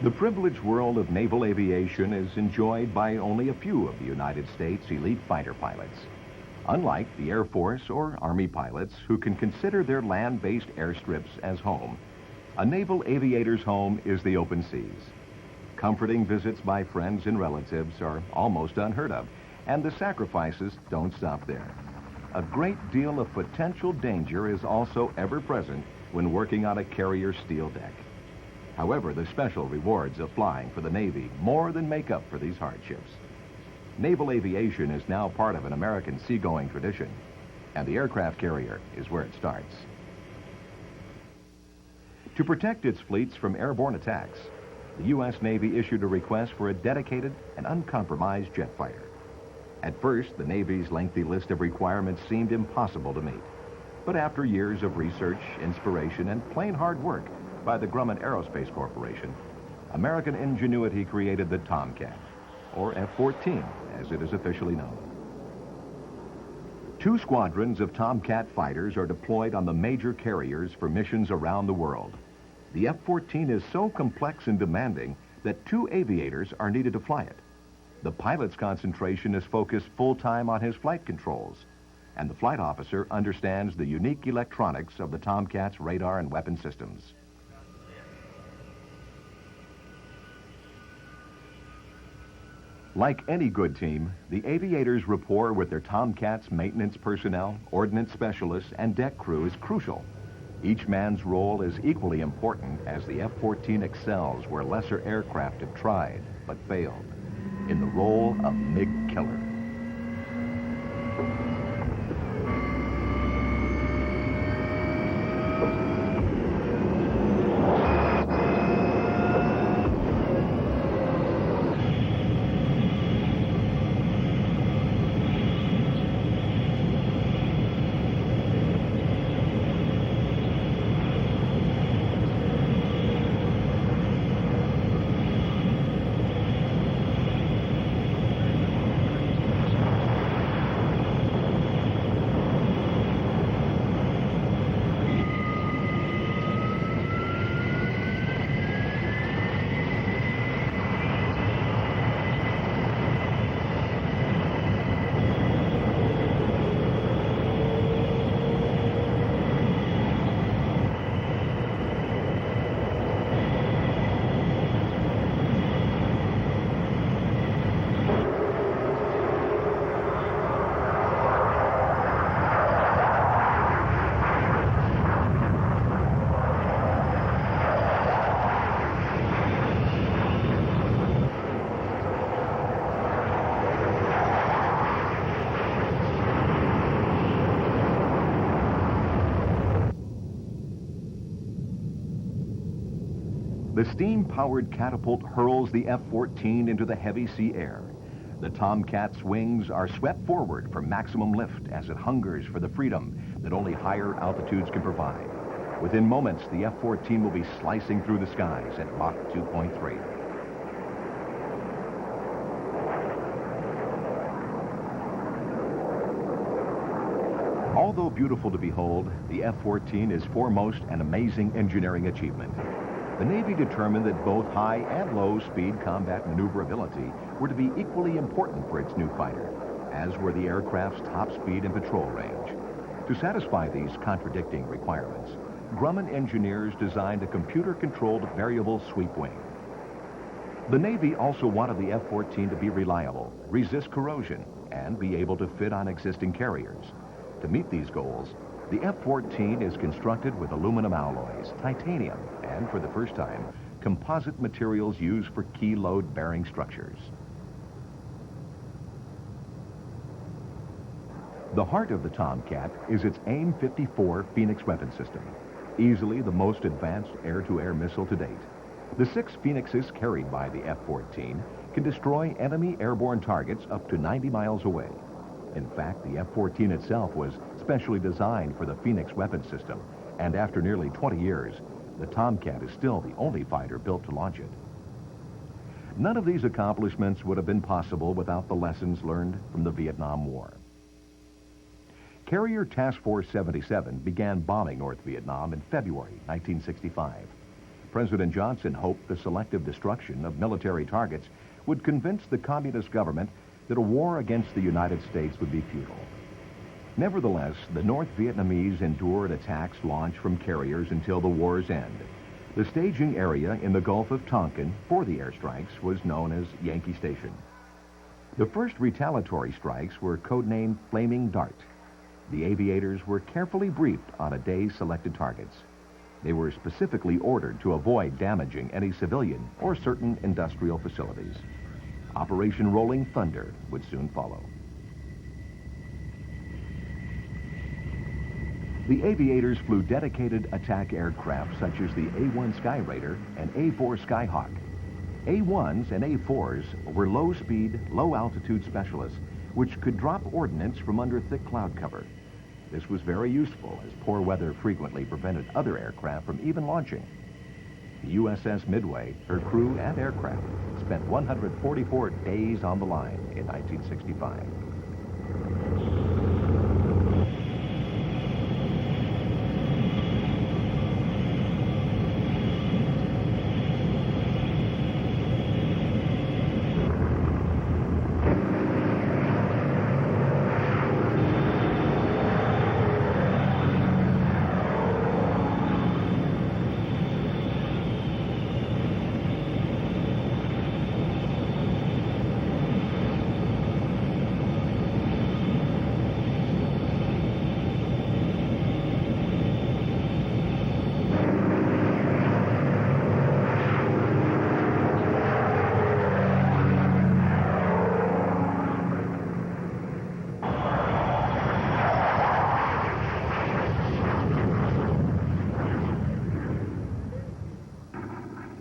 The privileged world of naval aviation is enjoyed by only a few of the United States elite fighter pilots. Unlike the Air Force or Army pilots who can consider their land-based airstrips as home, a naval aviator's home is the open seas. Comforting visits by friends and relatives are almost unheard of, and the sacrifices don't stop there. A great deal of potential danger is also ever present when working on a carrier steel deck. However, the special rewards of flying for the Navy more than make up for these hardships. Naval aviation is now part of an American seagoing tradition, and the aircraft carrier is where it starts. To protect its fleets from airborne attacks, the U.S. Navy issued a request for a dedicated and uncompromised jet fighter. At first, the Navy's lengthy list of requirements seemed impossible to meet. But after years of research, inspiration, and plain hard work by the Grumman Aerospace Corporation, American ingenuity created the Tomcat, or F-14, as it is officially known. 2 squadrons of Tomcat fighters are deployed on the major carriers for missions around the world. The F-14 is so complex and demanding that 2 aviators are needed to fly it. The pilot's concentration is focused full-time on his flight controls, and the flight officer understands the unique electronics of the Tomcat's radar and weapon systems. Like any good team, the aviators' rapport with their Tomcat's maintenance personnel, ordnance specialists, and deck crew is crucial. Each man's role is equally important as the F-14 excels where lesser aircraft have tried but failed, in the role of MiG killer. The steam-powered catapult hurls the F-14 into the heavy sea air. The Tomcat's wings are swept forward for maximum lift as it hungers for the freedom that only higher altitudes can provide. Within moments, the F-14 will be slicing through the skies at Mach 2.3. Although beautiful to behold, the F-14 is foremost an amazing engineering achievement. The Navy determined that both high and low-speed combat maneuverability were to be equally important for its new fighter, as were the aircraft's top speed and patrol range. To satisfy these contradicting requirements, Grumman engineers designed a computer-controlled variable sweep wing. The Navy also wanted the F-14 to be reliable, resist corrosion, and be able to fit on existing carriers. To meet these goals, the F-14 is constructed with aluminum alloys, titanium, and for the first time, composite materials used for key load-bearing structures. The heart of the Tomcat is its AIM-54 Phoenix weapon system, easily the most advanced air-to-air missile to date. The 6 Phoenixes carried by the F-14 can destroy enemy airborne targets up to 90 miles away. In fact, the F-14 itself was specially designed for the Phoenix weapon system, and after nearly 20 years, the Tomcat is still the only fighter built to launch it. None of these accomplishments would have been possible without the lessons learned from the Vietnam War. Carrier Task Force 77 began bombing North Vietnam in February 1965. President Johnson hoped the selective destruction of military targets would convince the communist government that a war against the United States would be futile. Nevertheless, the North Vietnamese endured attacks launched from carriers until the war's end. The staging area in the Gulf of Tonkin for the airstrikes was known as Yankee Station. The first retaliatory strikes were codenamed Flaming Dart. The aviators were carefully briefed on a day's selected targets. They were specifically ordered to avoid damaging any civilian or certain industrial facilities. Operation Rolling Thunder would soon follow. The aviators flew dedicated attack aircraft such as the A-1 Skyraider and A-4 Skyhawk. A-1s and A-4s were low-speed, low-altitude specialists which could drop ordnance from under thick cloud cover. This was very useful as poor weather frequently prevented other aircraft from even launching. The USS Midway, her crew and aircraft, spent 144 days on the line in 1965.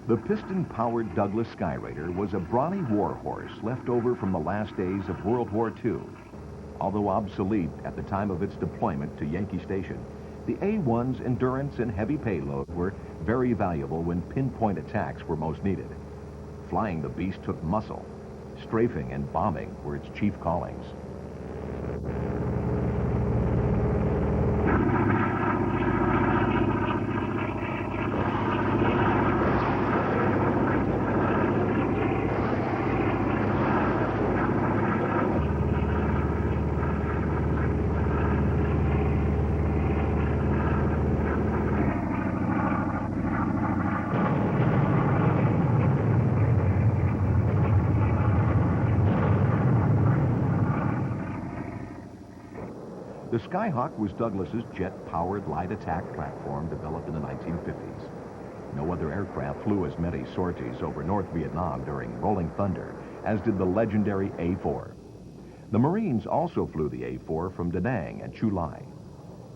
The piston-powered Douglas Skyraider was a brawny warhorse left over from the last days of World War II. Although obsolete at the time of its deployment to Yankee Station, the A-1's endurance and heavy payload were very valuable when pinpoint attacks were most needed. Flying the beast took muscle. Strafing and bombing were its chief callings. The Skyhawk was Douglas's jet-powered light attack platform developed in the 1950s. No other aircraft flew as many sorties over North Vietnam during Rolling Thunder as did the legendary A-4. The Marines also flew the A-4 from Da Nang and Chu Lai.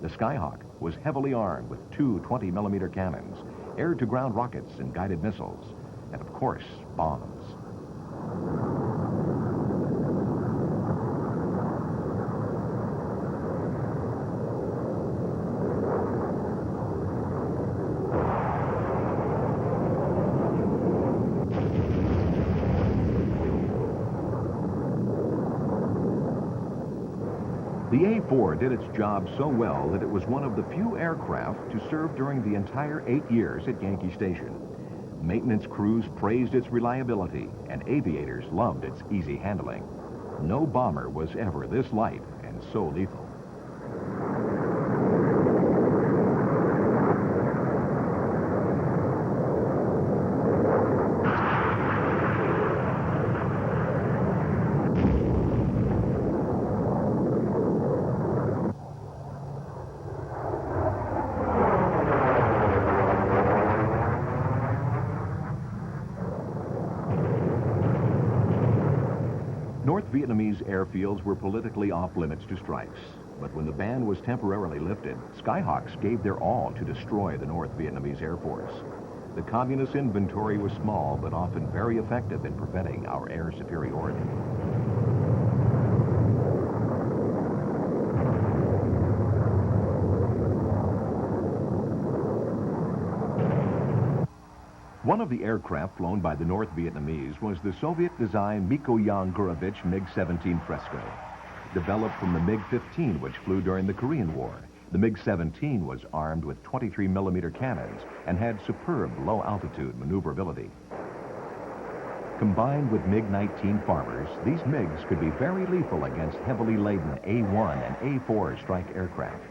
The Skyhawk was heavily armed with two 20mm cannons, air-to-ground rockets and guided missiles, and of course, bombs. The A-4 did its job so well that it was one of the few aircraft to serve during the entire 8 years at Yankee Station. Maintenance crews praised its reliability, and aviators loved its easy handling. No bomber was ever this light and so lethal. North Vietnamese airfields were politically off-limits to strikes, but when the ban was temporarily lifted, Skyhawks gave their all to destroy the North Vietnamese Air Force. The communist inventory was small, but often very effective in preventing our air superiority. One of the aircraft flown by the North Vietnamese was the Soviet-designed Mikoyan-Gurevich MiG-17 Fresco. Developed from the MiG-15, which flew during the Korean War, The MiG-17 was armed with 23mm cannons and had superb low-altitude maneuverability. Combined with MiG-19 farmers, these MiGs could be very lethal against heavily laden A-1 and A-4 strike aircraft.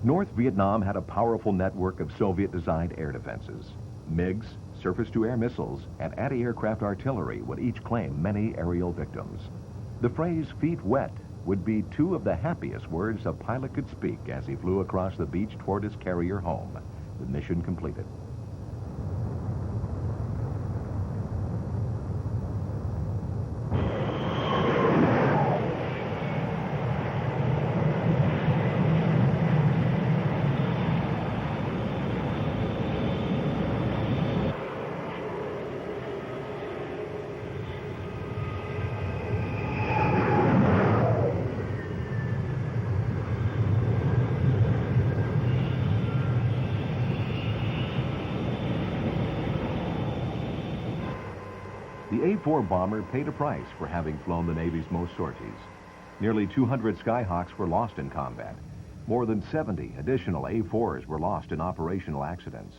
North Vietnam had a powerful network of Soviet-designed air defenses. MiGs, surface-to-air missiles, and anti-aircraft artillery would each claim many aerial victims. The phrase "feet wet" would be two of the happiest words a pilot could speak as he flew across the beach toward his carrier home. The mission completed. The A-4 bomber paid a price for having flown the Navy's most sorties. Nearly 200 Skyhawks were lost in combat. More than 70 additional A-4s were lost in operational accidents.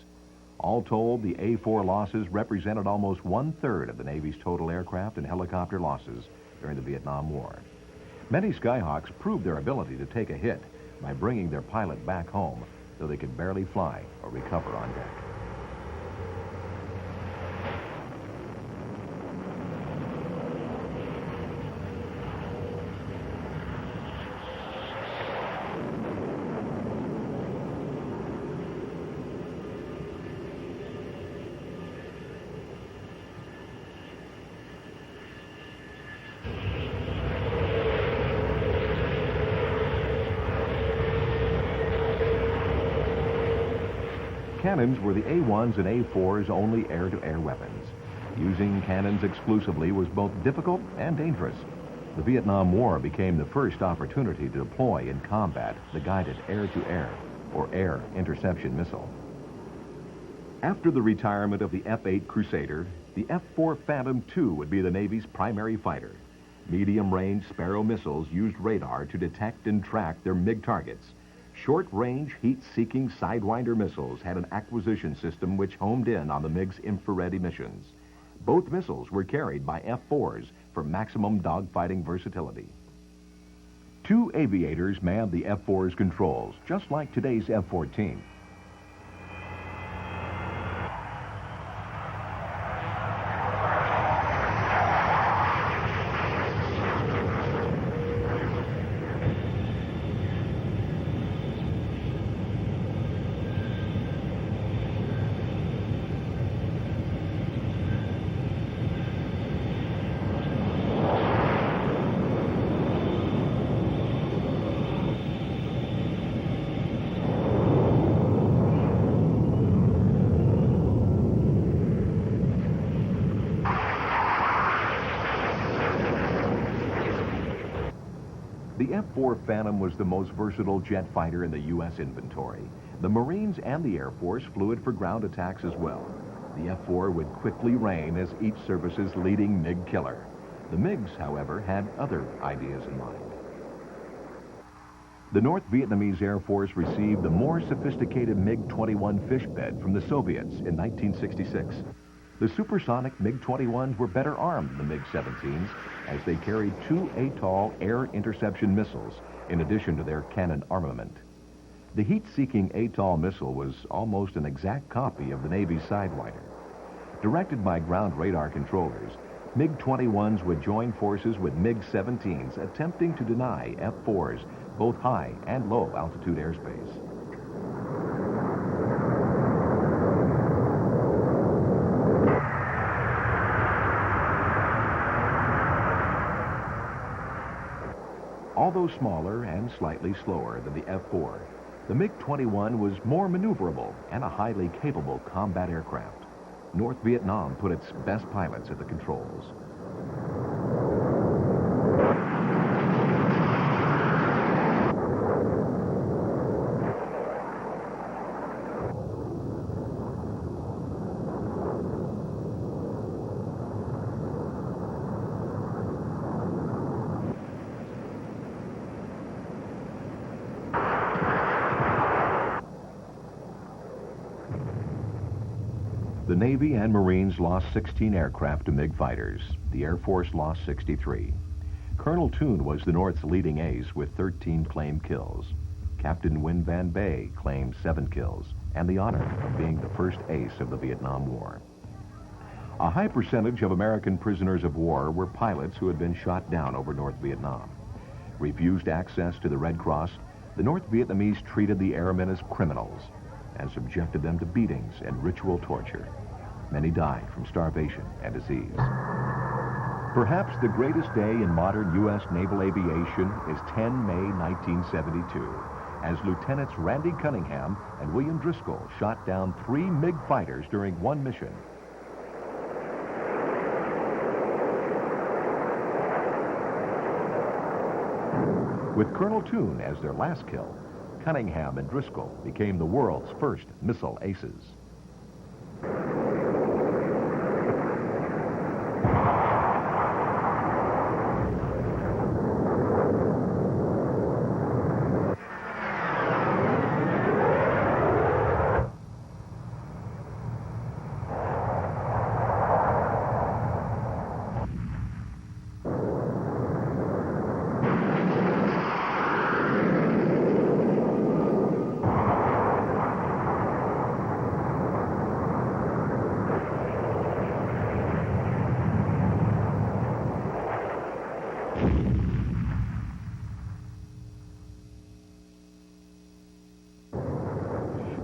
All told, the A-4 losses represented almost one-third of the Navy's total aircraft and helicopter losses during the Vietnam War. Many Skyhawks proved their ability to take a hit by bringing their pilot back home, though they could barely fly or recover on deck. Cannons were the A-1s and A-4s' only air-to-air weapons. Using cannons exclusively was both difficult and dangerous. The Vietnam War became the first opportunity to deploy in combat the guided air-to-air, or air interception missile. After the retirement of the F-8 Crusader, the F-4 Phantom II would be the Navy's primary fighter. Medium-range Sparrow missiles used radar to detect and track their MiG targets. Short-range, heat-seeking Sidewinder missiles had an acquisition system which homed in on the MiG's infrared emissions. Both missiles were carried by F-4s for maximum dogfighting versatility. Two aviators manned the F-4's controls, just like today's F-14. The F-4 Phantom was the most versatile jet fighter in the U.S. inventory. The Marines and the Air Force flew it for ground attacks as well. The F-4 would quickly reign as each service's leading MiG killer. The MiGs, however, had other ideas in mind. The North Vietnamese Air Force received the more sophisticated MiG-21 fish bed from the Soviets in 1966. The supersonic MiG-21s were better armed than the MiG-17s, as they carried two ATOL air interception missiles, in addition to their cannon armament. The heat-seeking ATOL missile was almost an exact copy of the Navy's Sidewinder. Directed by ground radar controllers, MiG-21s would join forces with MiG-17s, attempting to deny F-4s both high and low altitude airspace. Although smaller and slightly slower than the F-4, the MiG-21 was more maneuverable and a highly capable combat aircraft. North Vietnam put its best pilots at the controls. The Navy and Marines lost 16 aircraft to MiG fighters. The Air Force lost 63. Colonel Toon was the North's leading ace with 13 claimed kills. Captain Win Van Bay claimed 7 kills and the honor of being the first ace of the Vietnam War. A high percentage of American prisoners of war were pilots who had been shot down over North Vietnam. Refused access to the Red Cross, the North Vietnamese treated the airmen as criminals and subjected them to beatings and ritual torture. Many died from starvation and disease. Perhaps the greatest day in modern U.S. naval aviation is 10 May 1972, as Lieutenants Randy Cunningham and William Driscoll shot down 3 MiG fighters during one mission. With Colonel Toon as their last kill, Cunningham and Driscoll became the world's first missile aces.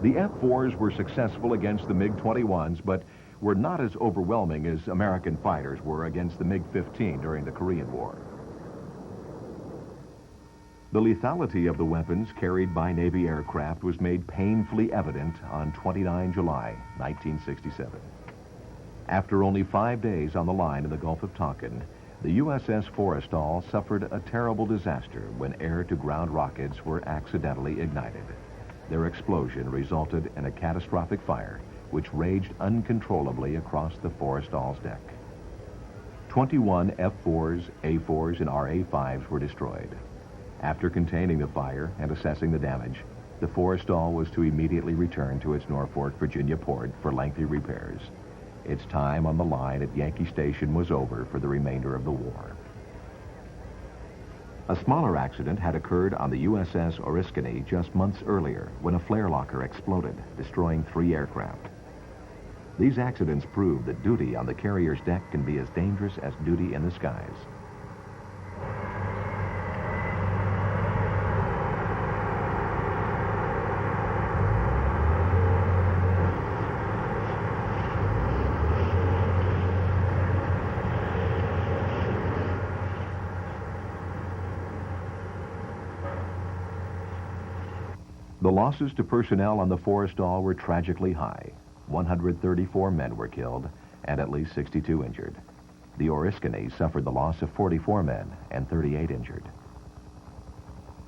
The F-4s were successful against the MiG-21s, but were not as overwhelming as American fighters were against the MiG-15 during the Korean War. The lethality of the weapons carried by Navy aircraft was made painfully evident on 29 July, 1967. After only 5 days on the line in the Gulf of Tonkin, the USS Forrestal suffered a terrible disaster when air-to-ground rockets were accidentally ignited. Their explosion resulted in a catastrophic fire which raged uncontrollably across the Forrestal's deck. 21 F-4s, A-4s, and RA-5s were destroyed. After containing the fire and assessing the damage, the Forrestal was to immediately return to its Norfolk, Virginia port for lengthy repairs. Its time on the line at Yankee Station was over for the remainder of the war. A smaller accident had occurred on the USS Oriskany just months earlier when a flare locker exploded, destroying 3 aircraft. These accidents prove that duty on the carrier's deck can be as dangerous as duty in the skies. The losses to personnel on the Forrestal were tragically high. 134 men were killed and at least 62 injured. The Oriskany suffered the loss of 44 men and 38 injured.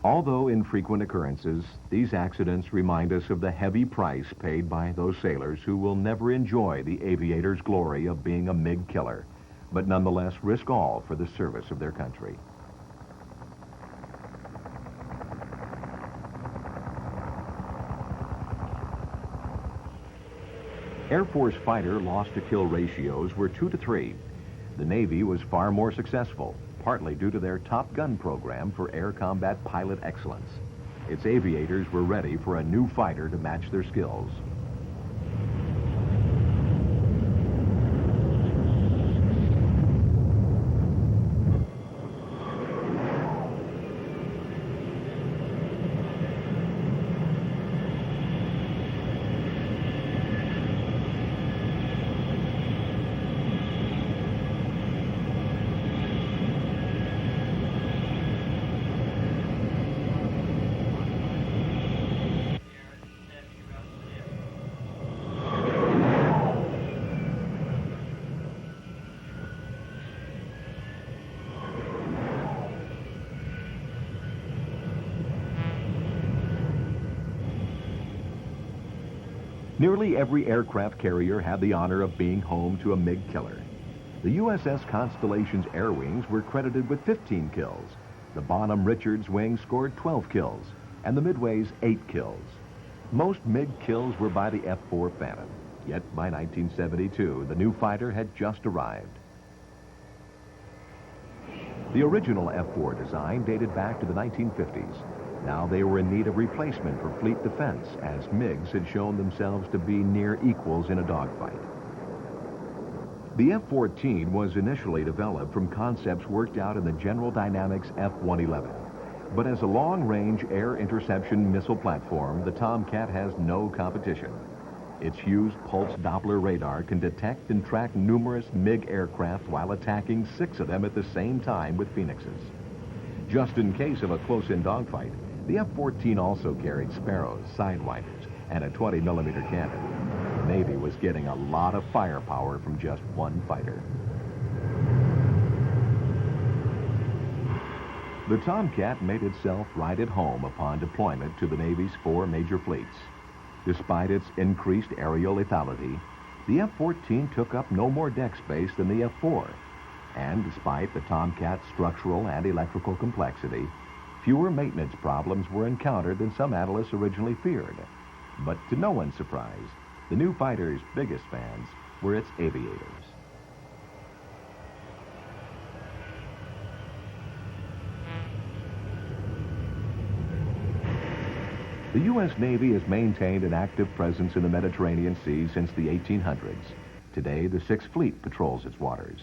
Although infrequent occurrences, these accidents remind us of the heavy price paid by those sailors who will never enjoy the aviator's glory of being a MiG killer, but nonetheless risk all for the service of their country. Air Force fighter loss-to-kill ratios were 2 to 3. The Navy was far more successful, partly due to their Top Gun program for air combat pilot excellence. Its aviators were ready for a new fighter to match their skills. Nearly every aircraft carrier had the honor of being home to a MiG killer. The USS Constellation's air wings were credited with 15 kills. The Bonham-Richards wing scored 12 kills, and the Midway's 8 kills. Most MiG kills were by the F-4 Phantom. Yet by 1972, the new fighter had just arrived. The original F-4 design dated back to the 1950s. Now they were in need of replacement for fleet defense, as MiGs had shown themselves to be near equals in a dogfight. The F-14 was initially developed from concepts worked out in the General Dynamics F-111. But as a long-range air interception missile platform, the Tomcat has no competition. Its Hughes pulse Doppler radar can detect and track numerous MiG aircraft while attacking 6 of them at the same time with Phoenixes. Just in case of a close-in dogfight, the F-14 also carried Sparrows, Sidewinders, and a 20-millimeter cannon. The Navy was getting a lot of firepower from just one fighter. The Tomcat made itself right at home upon deployment to the Navy's 4 major fleets. Despite its increased aerial lethality, the F-14 took up no more deck space than the F-4. And despite the Tomcat's structural and electrical complexity, fewer maintenance problems were encountered than some analysts originally feared. But to no one's surprise, the new fighter's biggest fans were its aviators. The U.S. Navy has maintained an active presence in the Mediterranean Sea since the 1800s. Today, the 6th Fleet patrols its waters.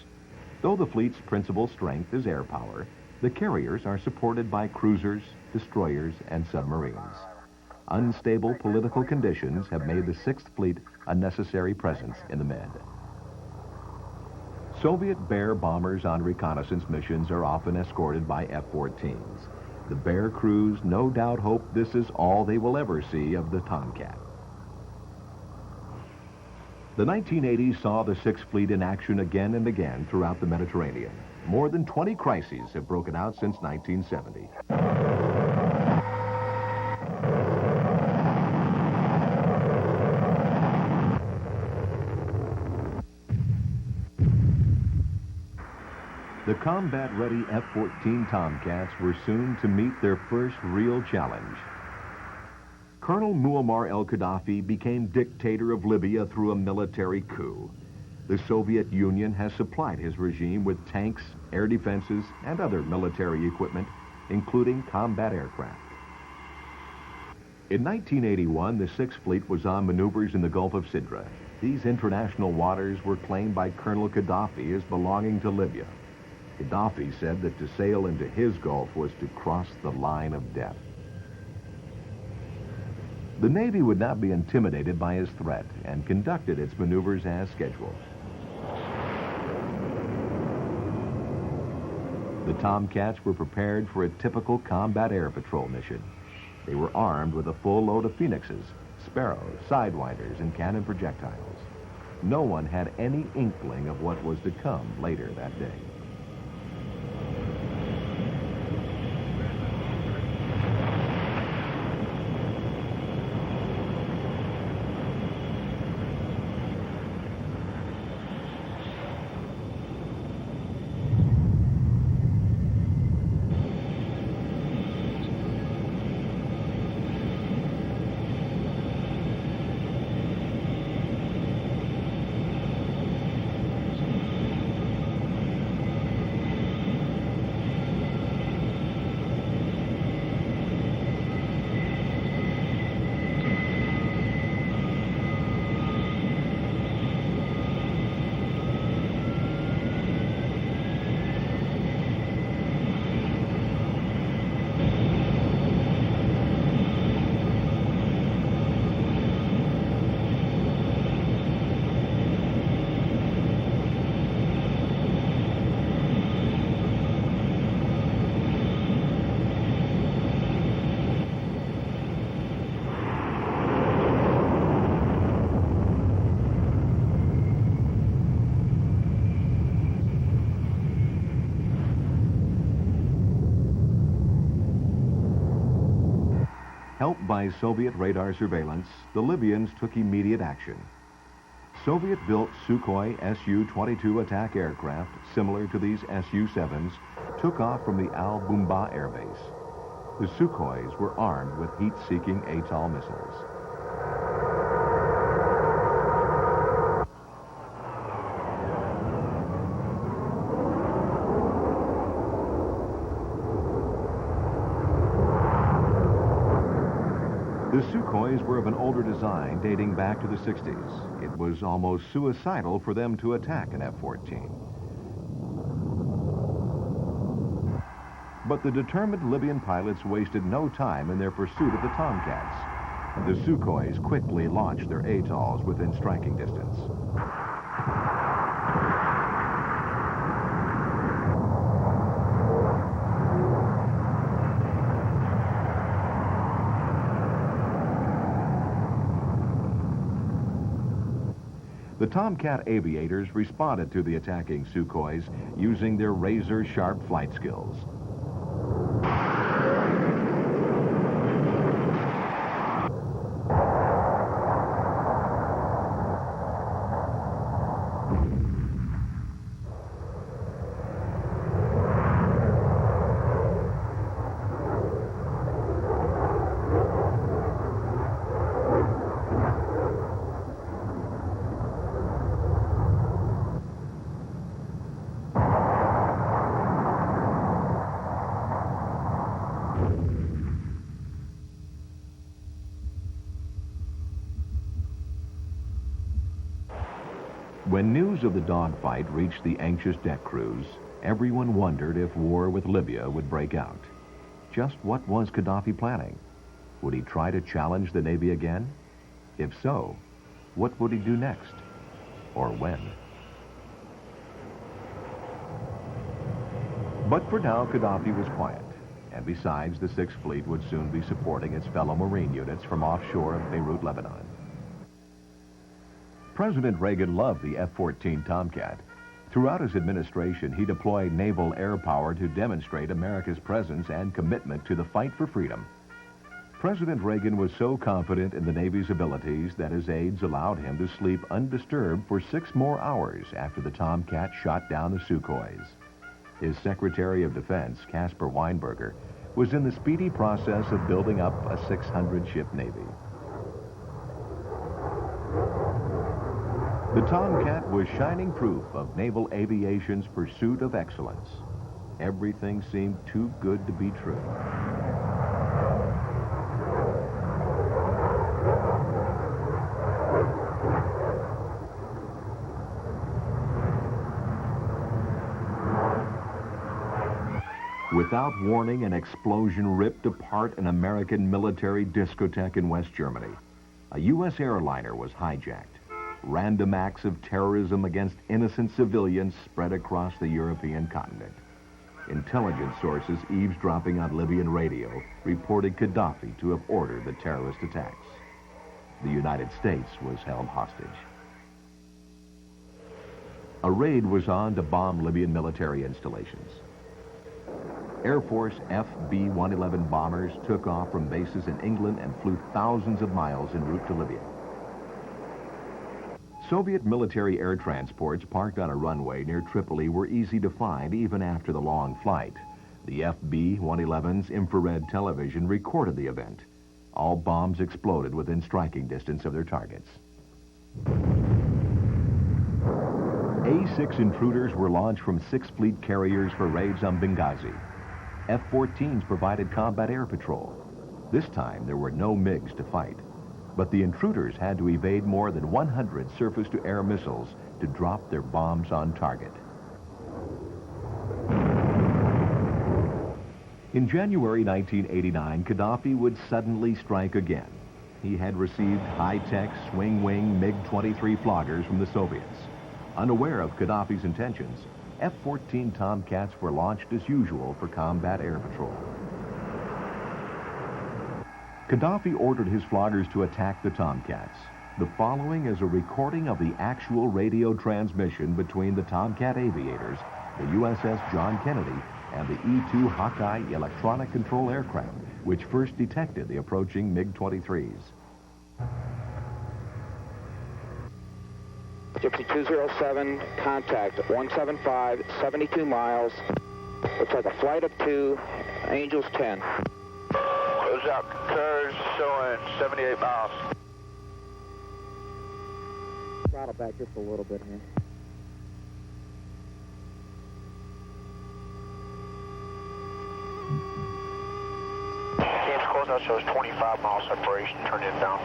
Though the fleet's principal strength is air power, the carriers are supported by cruisers, destroyers, and submarines. Unstable political conditions have made the 6th Fleet a necessary presence in the Med. Soviet Bear bombers on reconnaissance missions are often escorted by F-14s. The Bear crews no doubt hope this is all they will ever see of the Tomcat. The 1980s saw the 6th Fleet in action again and again throughout the Mediterranean. More than 20 crises have broken out since 1970. The combat-ready F-14 Tomcats were soon to meet their first real challenge. Colonel Muammar al-Gaddafi became dictator of Libya through a military coup. The Soviet Union has supplied his regime with tanks, air defenses, and other military equipment, including combat aircraft. In 1981, the 6th Fleet was on maneuvers in the Gulf of Sidra. These international waters were claimed by Colonel Gaddafi as belonging to Libya. Gaddafi said that to sail into his Gulf was to cross the line of death. The Navy would not be intimidated by his threat and conducted its maneuvers as scheduled. The Tomcats were prepared for a typical combat air patrol mission. They were armed with a full load of Phoenixes, Sparrows, Sidewinders, and cannon projectiles. No one had any inkling of what was to come later that day. Helped by Soviet radar surveillance, the Libyans took immediate action. Soviet-built Sukhoi Su-22 attack aircraft, similar to these Su-7s, took off from the Al-Bumba Air Base. The Sukhois were armed with heat-seeking ATOL missiles. The Sukhois were of an older design dating back to the 60s. It was almost suicidal for them to attack an F-14. But the determined Libyan pilots wasted no time in their pursuit of the Tomcats. The Sukhois quickly launched their ATOLs within striking distance. The Tomcat aviators responded to the attacking Sukhois using their razor-sharp flight skills. When news of the dogfight reached the anxious deck crews, everyone wondered if war with Libya would break out. Just what was Gaddafi planning? Would he try to challenge the Navy again? If so, what would he do next? Or when? But for now, Gaddafi was quiet. And besides, the Sixth Fleet would soon be supporting its fellow Marine units from offshore of Beirut, Lebanon. President Reagan loved the F-14 Tomcat. Throughout his administration, he deployed naval air power to demonstrate America's presence and commitment to the fight for freedom. President Reagan was so confident in the Navy's abilities that his aides allowed him to sleep undisturbed for 6 more hours after the Tomcat shot down the Sukhois. His Secretary of Defense, Caspar Weinberger, was in the speedy process of building up a 600-ship Navy. The Tomcat was shining proof of naval aviation's pursuit of excellence. Everything seemed too good to be true. Without warning, an explosion ripped apart an American military discotheque in West Germany. A U.S. airliner was hijacked. Random acts of terrorism against innocent civilians spread across the European continent. Intelligence sources eavesdropping on Libyan radio reported Gaddafi to have ordered the terrorist attacks. The United States was held hostage. A raid was on to bomb Libyan military installations. Air Force FB-111 bombers took off from bases in England and flew thousands of miles en route to Libya. Soviet military air transports parked on a runway near Tripoli were easy to find even after the long flight. The FB-111's infrared television recorded the event. All bombs exploded within striking distance of their targets. A-6 intruders were launched from 6 fleet carriers for raids on Benghazi. F-14s provided combat air patrol. This time, there were no MiGs to fight. But the intruders had to evade more than 100 surface-to-air missiles to drop their bombs on target. In January 1989, Gaddafi would suddenly strike again. He had received high-tech swing-wing MiG-23 floggers from the Soviets. Unaware of Gaddafi's intentions, F-14 Tomcats were launched as usual for combat air patrol. Gaddafi ordered his floggers to attack the Tomcats. The following is a recording of the actual radio transmission between the Tomcat aviators, the USS John Kennedy, and the E-2 Hawkeye electronic control aircraft, which first detected the approaching MiG-23s. Gypsy 207, contact 175, 72 miles. Looks like a flight of 2, Angels 10. Close out curves showing 78 miles. Throttle back just a little bit here. Team score closeout shows 25 mile separation. Turn it down.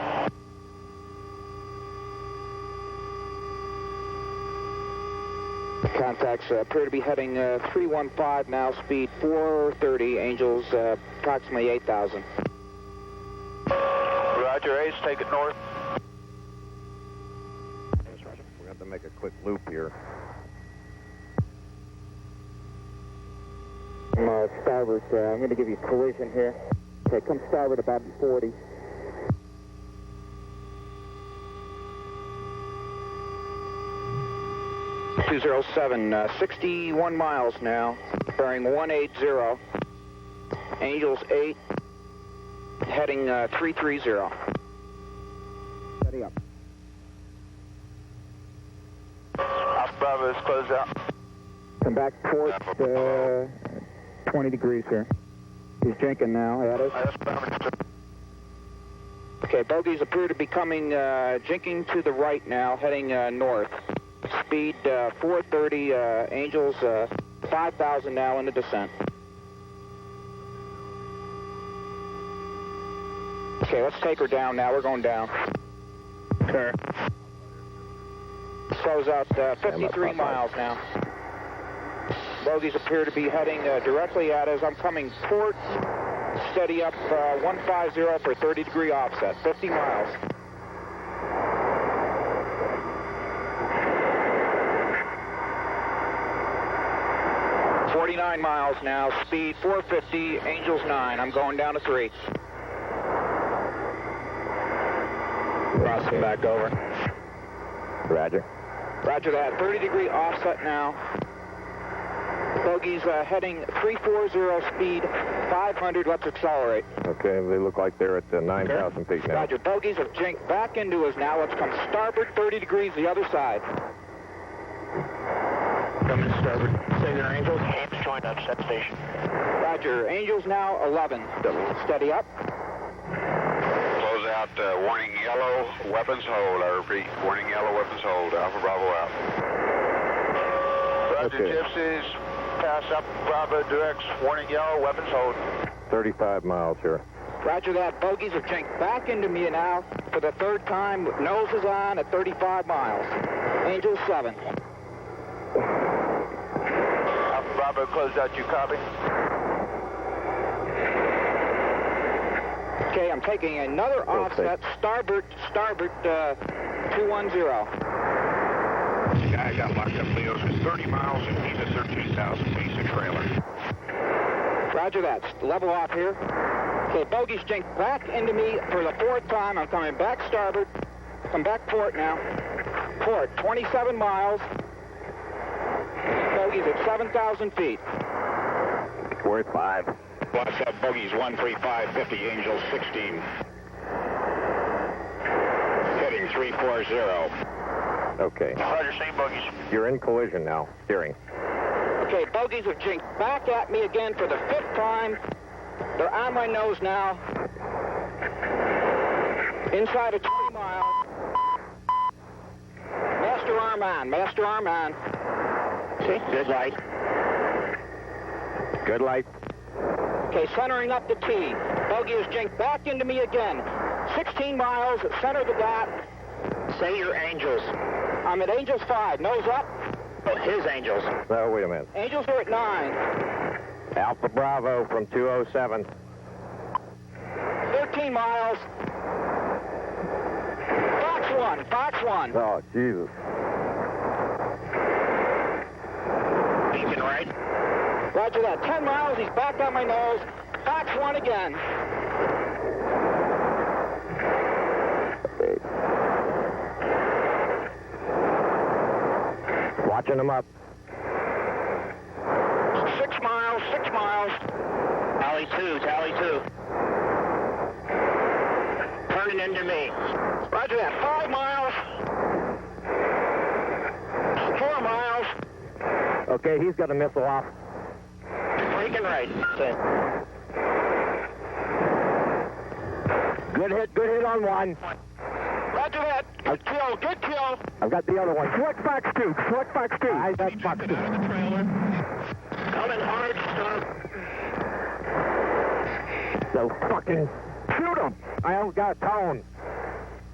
Contacts appear to be heading 315 now, speed 430, Angels approximately 8,000. Roger, Ace, take it north. We have to make a quick loop here. Starboard, I'm going to give you collision here. Okay, come starboard about 40. (207), 61 miles now, bearing 180. Angels 8, heading 330. Steady up. Alpha Bravo is closed out. Come back port 20 degrees here. He's jinking now at us. Okay, bogies appear to be coming, jinking to the right now, heading north. Speed 430, Angels 5,000 now in the descent. Okay, let's take her down now. We're going down. Sure. Close out 53 miles now. Bogies appear to be heading directly at us. I'm coming port. Steady up 150 for 30-degree offset. 50 miles. .49 miles now. Speed 450. Angels 9. I'm going down to 3. Crossing back over. Roger. Roger that. 30-degree offset now. Bogies heading 340, speed 500. Let's accelerate. Okay, they look like they're at 9,000 feet now. Roger. Bogies have jinked back into us now. Let's come starboard 30 degrees the other side. Coming starboard. Say your Angels. Ames joined up set station. Roger. Angels now 11. Steady up. Close out. Warning yellow. Weapons hold. I repeat. Warning yellow. Weapons hold. Alpha Bravo out. Roger. Okay. Gypsies. Pass up. Bravo directs. Warning yellow. Weapons hold. 35 miles here. Roger that. Bogies have jinked back into me now for the third time. Nose is on at 35 miles. Angels 7. Alpha Bravo closed out. You copy? Okay, I'm taking another offset. Starboard 210. Guy got locked up. Leos is 30 miles and he's at 13,000 feet of trailer. Roger that. Level off here. Okay, bogies jinked back into me for the fourth time. I'm coming back starboard. Come back port now. Port, 27 miles. Bogies at 7,000 feet. We're at 5. Watch up, bogies 13550, Angels 16. Heading 340. Okay. Roger, same bogies. You're in collision now. Steering. Okay, bogies have jinked back at me again for the fifth time. They're on my nose now. Inside of 20 miles. Master arm on. Master arm on. See? Good light. Good light. Okay, centering up the T. Bogey has jinked back into me again. 16 miles, center the dot. Say your Angels. I'm at Angels 5. Nose up. Oh, his Angels. No, wait a minute. Angels are at 9. Alpha Bravo from 207. 13 miles. Fox 1. Oh, Jesus. Beacon right. Roger that. 10 miles, he's back on my nose. Fox 1 again. Watching them up. 6 miles. Tally 2. Turning into me. Roger that. 5 miles. 4 miles. Okay, he's got a missile off. Breaking right. Good hit on one. Roger that. Good kill. I've got the other one. Select Fox 2. I got Fox 2. Out of the trailer. Coming hard, stop. So fucking Shoot him. I don't got a tone.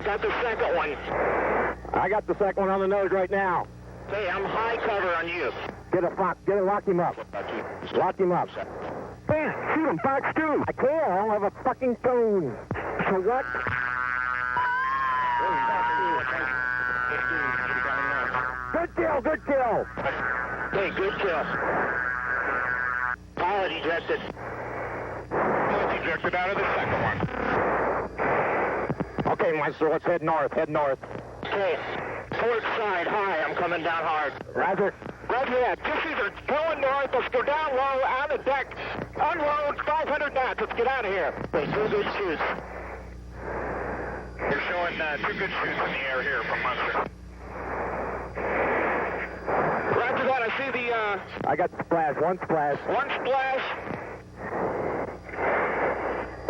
Got the second one. I got the second one on the nose right now. Hey, I'm high cover on you. Lock him up. Lock him up. Man, shoot him, Fox 2. I can't. I don't have a fucking tone. So what? Good kill, good kill. Hey, good kill. Pilot ejected. Pilot ejected out of the second one. Okay, Meister, let's head north, Okay, port side, high, I'm coming down hard. Roger. Roger that. Just either going north, let's go down low, on the deck, unload, 500 knots, let's get out of here. Okay, 2 good shoots. We're showing 2 good shoots in the air here from Munster. Roger that, I see the, I got the splash, one splash. one splash.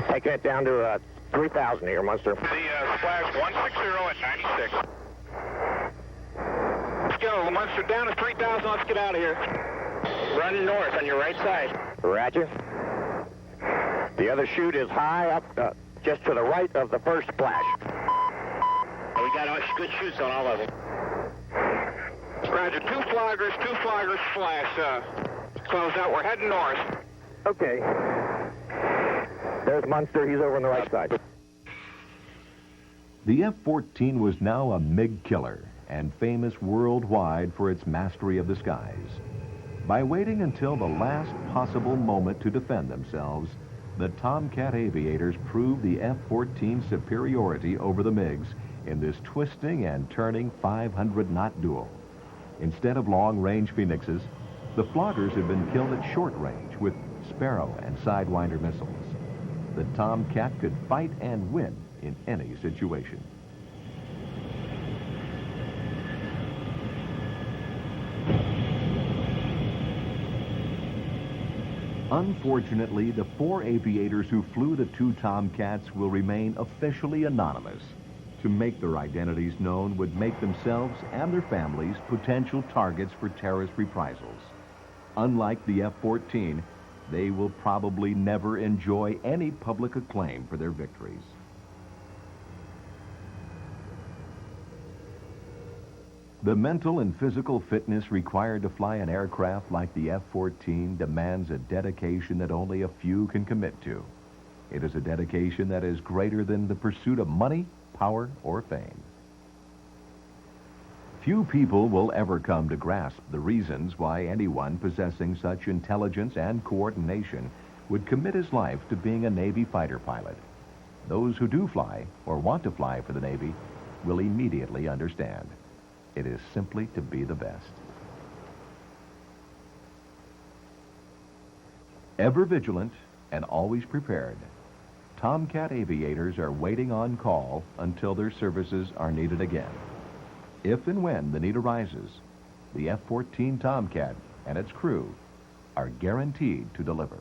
Taking it down to 3,000 here, Munster. The splash 160 at 96. Let's go, Munster down to 3,000, let's get out of here. Running north on your right side. Roger. The other chute is high up, just to the right of the first splash. We got good shoots on all of them. Roger, 2 floggers, flash. Close out, we're heading north. Okay. There's Munster, he's over on the right side. The F-14 was now a MiG killer and famous worldwide for its mastery of the skies. By waiting until the last possible moment to defend themselves, the Tomcat aviators proved the F-14's superiority over the MiGs in this twisting and turning 500-knot duel. Instead of long-range Phoenixes, the floggers had been killed at short range with Sparrow and Sidewinder missiles. The Tomcat could fight and win in any situation. Unfortunately, the 4 aviators who flew the 2 Tomcats will remain officially anonymous. To make their identities known would make themselves and their families potential targets for terrorist reprisals. Unlike the F-14, they will probably never enjoy any public acclaim for their victories. The mental and physical fitness required to fly an aircraft like the F-14 demands a dedication that only a few can commit to. It is a dedication that is greater than the pursuit of money, power, or fame. Few people will ever come to grasp the reasons why anyone possessing such intelligence and coordination would commit his life to being a Navy fighter pilot. Those who do fly or want to fly for the Navy will immediately understand. It is simply to be the best. Ever vigilant and always prepared, Tomcat aviators are waiting on call until their services are needed again. If and when the need arises, the F-14 Tomcat and its crew are guaranteed to deliver.